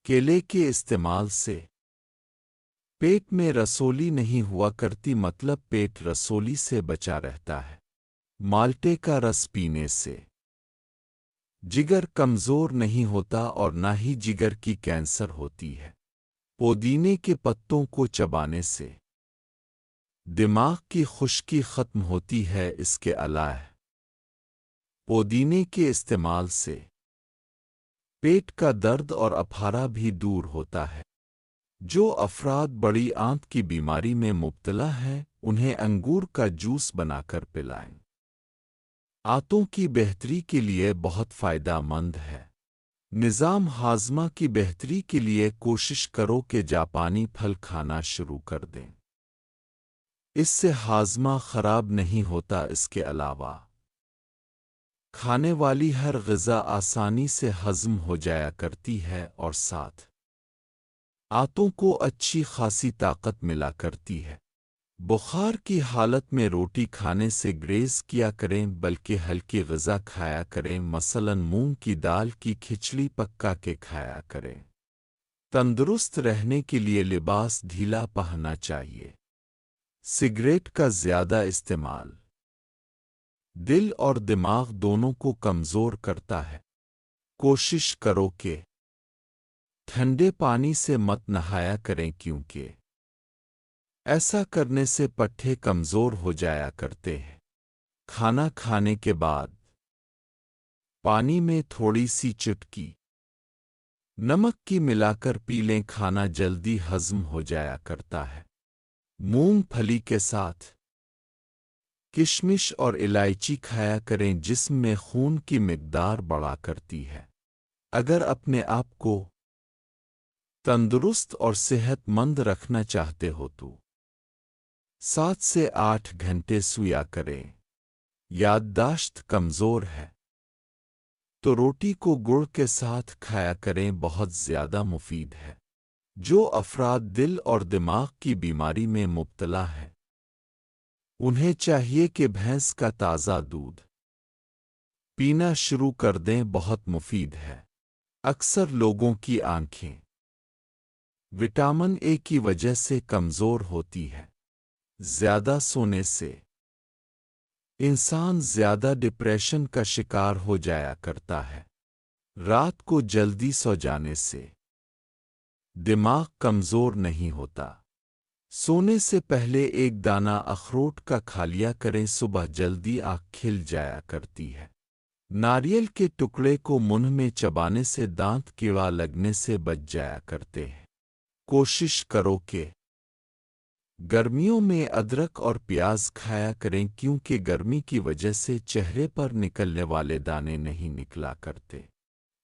کیلے کے استعمال سے پیٹ میں رسولی نہیں ہوا کرتی، مطلب پیٹ رسولی سے بچا رہتا ہے۔ مالٹے کا رس پینے سے جگر کمزور نہیں ہوتا اور نہ ہی جگر کی کینسر ہوتی ہے۔ پودینے کے پتوں کو چبانے سے دماغ کی خشکی ختم ہوتی ہے۔ اس کے علاوہ پودینے کے استعمال سے پیٹ کا درد اور اپہارا بھی دور ہوتا ہے۔ جو افراد بڑی آنت کی بیماری میں مبتلا ہیں انہیں انگور کا جوس بنا کر پلائیں۔ آنتوں کی بہتری کے لیے بہت فائدہ مند ہے۔ نظام ہاضمہ کی بہتری کے لیے کوشش کرو کہ جاپانی پھل کھانا شروع کر دیں۔ اس سے ہاضمہ خراب نہیں ہوتا۔ اس کے علاوہ کھانے والی ہر غذا آسانی سے ہضم ہو جایا کرتی ہے اور ساتھ آنتوں کو اچھی خاصی طاقت ملا کرتی ہے۔ بخار کی حالت میں روٹی کھانے سے گریز کیا کریں، بلکہ ہلکی غذا کھایا کریں، مثلا مونگ کی دال کی کھچڑی پکا کے کھایا کریں۔ تندرست رہنے کے لیے لباس ڈھیلا پہننا چاہیے۔ سگریٹ کا زیادہ استعمال دل اور دماغ دونوں کو کمزور کرتا ہے۔ کوشش کرو کہ ٹھنڈے پانی سے مت نہایا کریں، کیونکہ ایسا کرنے سے پٹھے کمزور ہو جایا کرتے ہیں۔ کھانا کھانے کے بعد پانی میں تھوڑی سی چٹکی نمک کی ملا کر پی لیں، کھانا جلدی ہضم ہو جایا کرتا ہے۔ مونگ پھلی کے ساتھ کشمش اور الائچی کھایا کریں، جسم میں خون کی مقدار بڑھا کرتی ہے۔ اگر اپنے آپ کو تندرست اور صحت مند رکھنا چاہتے ہو تو 7 سے 8 گھنٹے سویا کریں۔ یادداشت کمزور ہے تو روٹی کو گڑ کے ساتھ کھایا کریں، بہت زیادہ مفید ہے۔ جو افراد دل اور دماغ کی بیماری میں مبتلا ہیں انہیں چاہیے کہ بھینس کا تازہ دودھ پینا شروع کر دیں، بہت مفید ہے۔ اکثر لوگوں کی آنکھیں وٹامن اے کی وجہ سے کمزور ہوتی ہے۔ زیادہ سونے سے انسان زیادہ ڈپریشن کا شکار ہو جایا کرتا ہے۔ رات کو جلدی سو جانے سے دماغ کمزور نہیں ہوتا۔ سونے سے پہلے ایک دانہ اخروٹ کا کھا لیا کریں، صبح جلدی آنکھ کھل جایا کرتی ہے۔ ناریل کے ٹکڑے کو منہ میں چبانے سے دانت کیڑا لگنے سے بچ جایا کرتے ہیں۔ کوشش کرو کہ گرمیوں میں ادرک اور پیاز کھایا کریں، کیونکہ گرمی کی وجہ سے چہرے پر نکلنے والے دانے نہیں نکلا کرتے۔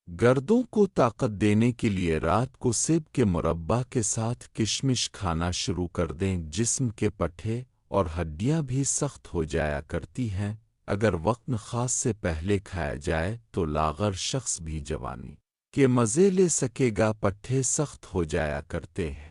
گردوں کو طاقت دینے کے لیے رات کو سیب کے مربع کے ساتھ کشمش کھانا شروع کر دیں، جسم کے پٹھے اور ہڈیاں بھی سخت ہو جایا کرتی ہیں۔ اگر وقت خاص سے پہلے کھایا جائے تو لاغر شخص بھی جوانی کے مزے لے سکے گا، پٹھے سخت ہو جایا کرتے ہیں۔